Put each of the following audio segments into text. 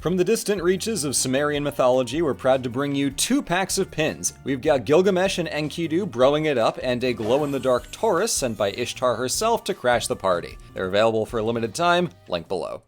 From the distant reaches of Sumerian mythology, we're proud to bring you two packs of pins. We've got Gilgamesh and Enkidu broing it up, and a glow-in-the-dark Taurus sent by Ishtar herself to crash the party. They're available for a limited time, link below.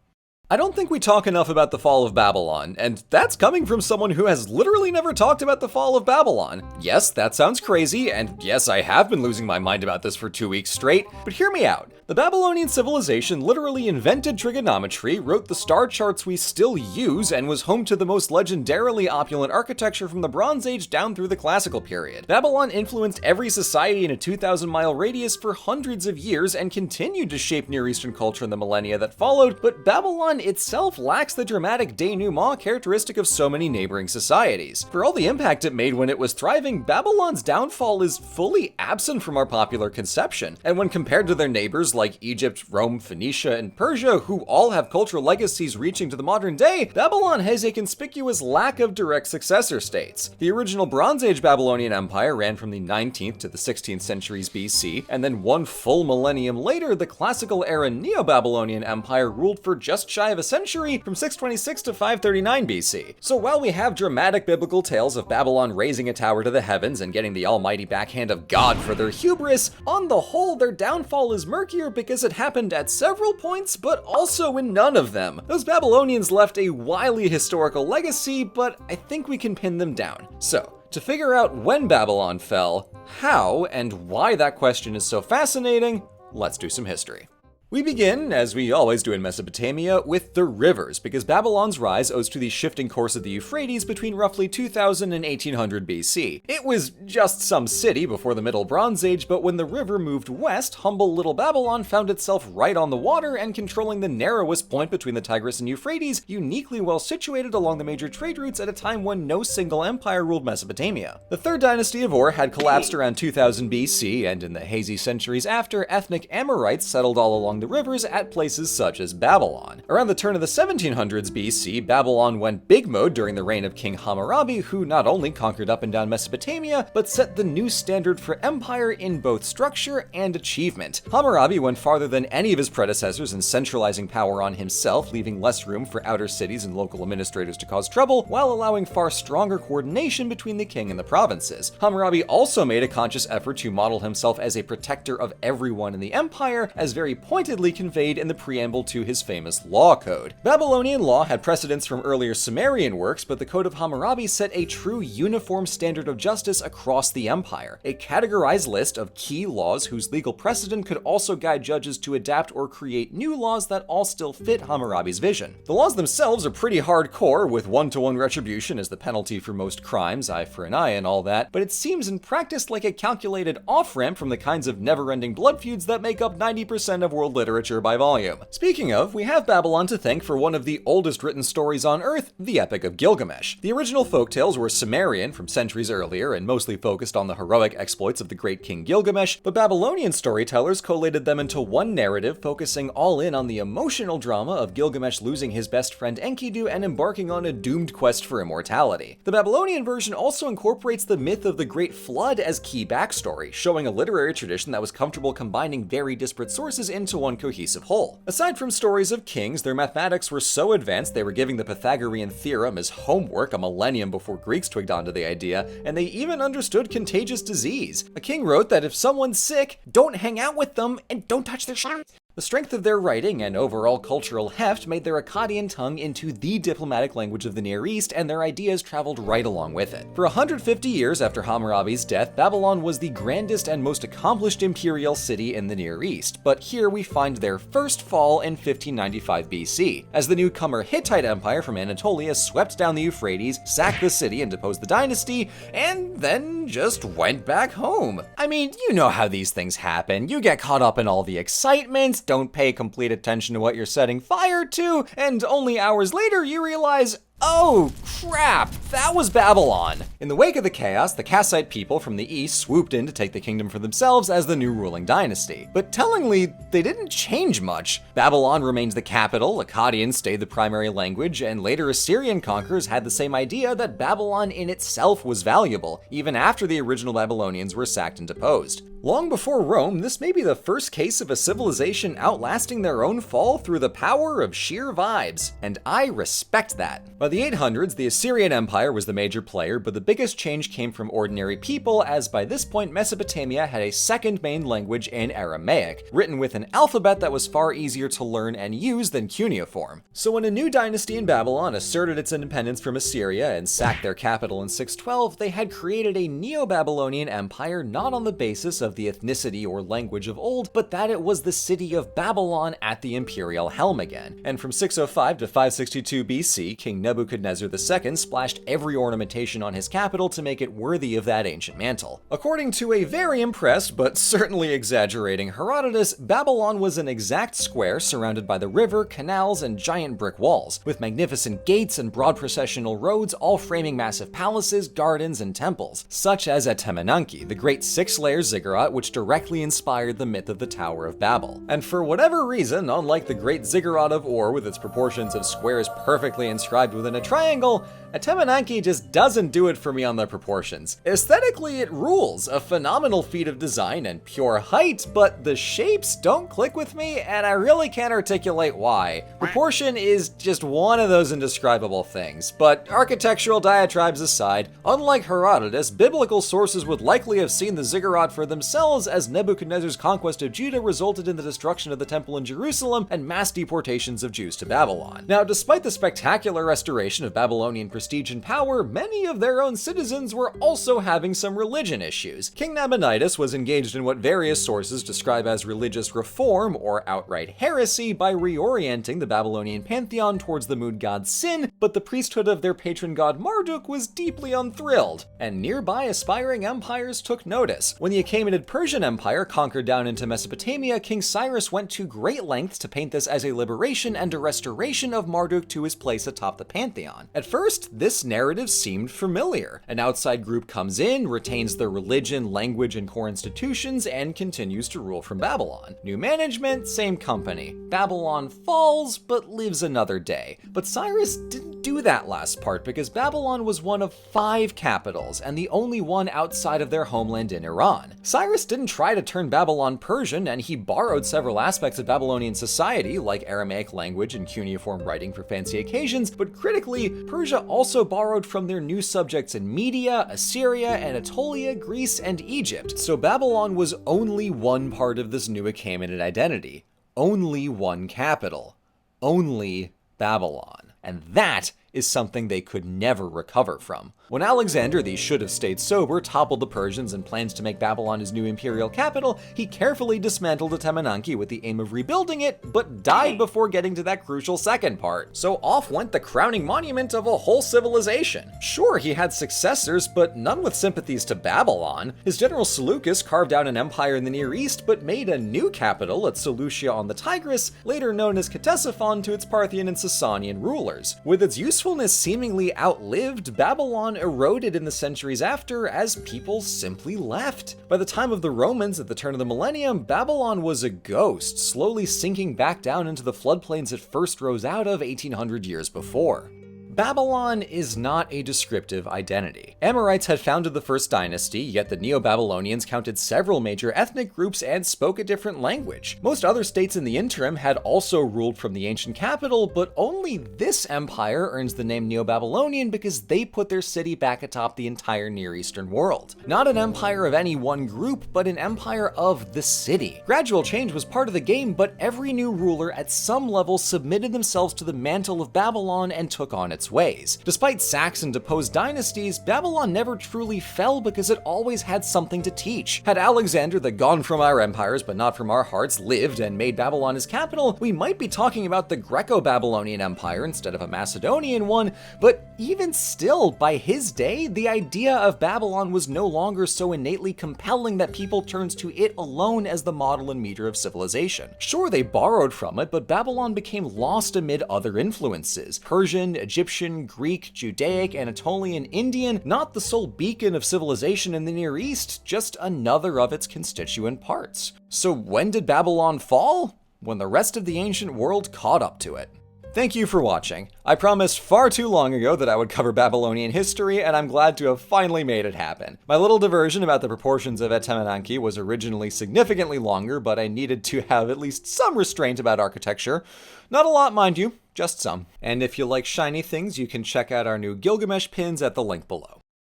I don't think we talk enough about the fall of Babylon, and that's coming from someone who has literally never talked about the fall of Babylon. Yes, that sounds crazy, and yes, I have been losing my mind about this for 2 weeks straight, but hear me out. The Babylonian civilization literally invented trigonometry, wrote the star charts we still use, and was home to the most legendarily opulent architecture from the Bronze Age down through the Classical period. Babylon influenced every society in a 2,000-mile radius for hundreds of years and continued to shape Near Eastern culture in the millennia that followed, but Babylon itself lacks the dramatic denouement characteristic of so many neighboring societies. For all the impact it made when it was thriving, Babylon's downfall is fully absent from our popular conception, and when compared to their neighbors like Egypt, Rome, Phoenicia, and Persia, who all have cultural legacies reaching to the modern day, Babylon has a conspicuous lack of direct successor states. The original Bronze Age Babylonian Empire ran from the 19th to the 16th centuries BC, and then one full millennium later, the classical era Neo-Babylonian Empire ruled for just shy of a century, from 626 to 539 BC. So while we have dramatic biblical tales of Babylon raising a tower to the heavens and getting the almighty backhand of God for their hubris, on the whole their downfall is murkier because it happened at several points, but also in none of them. Those Babylonians left a wily historical legacy, but I think we can pin them down. So, to figure out when Babylon fell, how, and why that question is so fascinating, let's do some history. We begin, as we always do in Mesopotamia, with the rivers, because Babylon's rise owes to the shifting course of the Euphrates between roughly 2000 and 1800 BC. It was just some city before the Middle Bronze Age, but when the river moved west, humble little Babylon found itself right on the water and controlling the narrowest point between the Tigris and Euphrates, uniquely well situated along the major trade routes at a time when no single empire ruled Mesopotamia. The third dynasty of Ur had collapsed around 2000 BC, and in the hazy centuries after, ethnic Amorites settled all along the rivers at places such as Babylon. Around the turn of the 1700s BC, Babylon went big mode during the reign of King Hammurabi, who not only conquered up and down Mesopotamia, but set the new standard for empire in both structure and achievement. Hammurabi went farther than any of his predecessors in centralizing power on himself, leaving less room for outer cities and local administrators to cause trouble, while allowing far stronger coordination between the king and the provinces. Hammurabi also made a conscious effort to model himself as a protector of everyone in the empire, as very pointedly conveyed in the preamble to his famous law code. Babylonian law had precedents from earlier Sumerian works, but the Code of Hammurabi set a true uniform standard of justice across the empire, a categorized list of key laws whose legal precedent could also guide judges to adapt or create new laws that all still fit Hammurabi's vision. The laws themselves are pretty hardcore, with one-to-one retribution as the penalty for most crimes, eye for an eye and all that, but it seems in practice like a calculated off-ramp from the kinds of never-ending blood feuds that make up 90% of world literature by volume. Speaking of, we have Babylon to thank for one of the oldest written stories on Earth, the Epic of Gilgamesh. The original folktales were Sumerian from centuries earlier and mostly focused on the heroic exploits of the great king Gilgamesh, but Babylonian storytellers collated them into one narrative focusing all in on the emotional drama of Gilgamesh losing his best friend Enkidu and embarking on a doomed quest for immortality. The Babylonian version also incorporates the myth of the Great Flood as key backstory, showing a literary tradition that was comfortable combining very disparate sources into one cohesive whole. Aside from stories of kings, their mathematics were so advanced they were giving the Pythagorean theorem as homework a millennium before Greeks twigged onto the idea, and they even understood contagious disease. A king wrote that if someone's sick, don't hang out with them and don't touch their shit. The strength of their writing and overall cultural heft made their Akkadian tongue into the diplomatic language of the Near East, and their ideas traveled right along with it. For 150 years after Hammurabi's death, Babylon was the grandest and most accomplished imperial city in the Near East, but here we find their first fall in 1595 BC, as the newcomer Hittite Empire from Anatolia swept down the Euphrates, sacked the city and deposed the dynasty, and then just went back home. I mean, you know how these things happen. You get caught up in all the excitement, don't pay complete attention to what you're setting fire to, and only hours later you realize, oh crap! That was Babylon! In the wake of the chaos, the Kassite people from the east swooped in to take the kingdom for themselves as the new ruling dynasty. But tellingly, they didn't change much. Babylon remained the capital, Akkadian stayed the primary language, and later Assyrian conquerors had the same idea that Babylon in itself was valuable, even after the original Babylonians were sacked and deposed. Long before Rome, this may be the first case of a civilization outlasting their own fall through the power of sheer vibes, and I respect that. By the 800s, the Assyrian Empire was the major player, but the biggest change came from ordinary people, as by this point Mesopotamia had a second main language in Aramaic, written with an alphabet that was far easier to learn and use than cuneiform. So when a new dynasty in Babylon asserted its independence from Assyria and sacked their capital in 612, they had created a Neo-Babylonian empire not on the basis of the ethnicity or language of old, but that it was the city of Babylon at the imperial helm again. And from 605 to 562 BC, King Nebuchadnezzar II splashed every ornamentation on his capital to make it worthy of that ancient mantle. According to a very impressed, but certainly exaggerating Herodotus, Babylon was an exact square surrounded by the river, canals, and giant brick walls, with magnificent gates and broad processional roads all framing massive palaces, gardens, and temples, such as at Temenanki, the great six-layer ziggurat which directly inspired the myth of the Tower of Babel. And for whatever reason, unlike the great ziggurat of Ur with its proportions of squares perfectly inscribed within a triangle, Temenanki just doesn't do it for me on the proportions. Aesthetically, it rules, a phenomenal feat of design and pure height, but the shapes don't click with me, and I really can't articulate why. Proportion is just one of those indescribable things, but architectural diatribes aside, unlike Herodotus, biblical sources would likely have seen the ziggurat for themselves, as Nebuchadnezzar's conquest of Judah resulted in the destruction of the temple in Jerusalem and mass deportations of Jews to Babylon. Now, despite the spectacular restoration of Babylonian prestige and power, many of their own citizens were also having some religion issues. King Nabonidus was engaged in what various sources describe as religious reform or outright heresy by reorienting the Babylonian pantheon towards the moon god Sin, but the priesthood of their patron god Marduk was deeply unthrilled, and nearby aspiring empires took notice. When the Achaemenid Persian Empire conquered down into Mesopotamia, King Cyrus went to great lengths to paint this as a liberation and a restoration of Marduk to his place atop the pantheon. At first, this narrative seemed familiar. An outside group comes in, retains their religion, language, and core institutions, and continues to rule from Babylon. New management, same company. Babylon falls, but lives another day. But Cyrus didn't do that last part because Babylon was one of 5 capitals, and the only one outside of their homeland in Iran. Cyrus didn't try to turn Babylon Persian, and he borrowed several aspects of Babylonian society, like Aramaic language and cuneiform writing for fancy occasions, but critically, Persia also borrowed from their new subjects in Media, Assyria, Anatolia, Greece, and Egypt. So Babylon was only one part of this new Achaemenid identity. Only one capital. Only Babylon. And that is something they could never recover from. When Alexander, the should have stayed sober, toppled the Persians and planned to make Babylon his new imperial capital, he carefully dismantled Temenanki with the aim of rebuilding it, but died before getting to that crucial second part. So off went the crowning monument of a whole civilization. Sure, he had successors, but none with sympathies to Babylon. His general Seleucus carved out an empire in the Near East, but made a new capital at Seleucia on the Tigris, later known as Ctesiphon to its Parthian and Sasanian rulers. With its usefulness seemingly outlived, Babylon eroded in the centuries after as people simply left. By the time of the Romans at the turn of the millennium, Babylon was a ghost, slowly sinking back down into the floodplains it first rose out of 1800 years before. Babylon is not a descriptive identity. Amorites had founded the first dynasty, yet the Neo-Babylonians counted several major ethnic groups and spoke a different language. Most other states in the interim had also ruled from the ancient capital, but only this empire earns the name Neo-Babylonian because they put their city back atop the entire Near Eastern world. Not an empire of any one group, but an empire of the city. Gradual change was part of the game, but every new ruler at some level submitted themselves to the mantle of Babylon and took on its ways. Despite sacks and deposed dynasties, Babylon never truly fell because it always had something to teach. Had Alexander, the gone from our empires but not from our hearts, lived and made Babylon his capital, we might be talking about the Greco-Babylonian Empire instead of a Macedonian one, but even still, by his day, the idea of Babylon was no longer so innately compelling that people turned to it alone as the model and meter of civilization. Sure, they borrowed from it, but Babylon became lost amid other influences. Persian, Egyptian, Egyptian, Greek, Judaic, Anatolian, Indian, not the sole beacon of civilization in the Near East, just another of its constituent parts. So when did Babylon fall? When the rest of the ancient world caught up to it. Thank you for watching. I promised far too long ago that I would cover Babylonian history, and I'm glad to have finally made it happen. My little diversion about the proportions of Etemenanke was originally significantly longer, but I needed to have at least some restraint about architecture. Not a lot, mind you, just some. And if you like shiny things, you can check out our new Gilgamesh pins at the link below.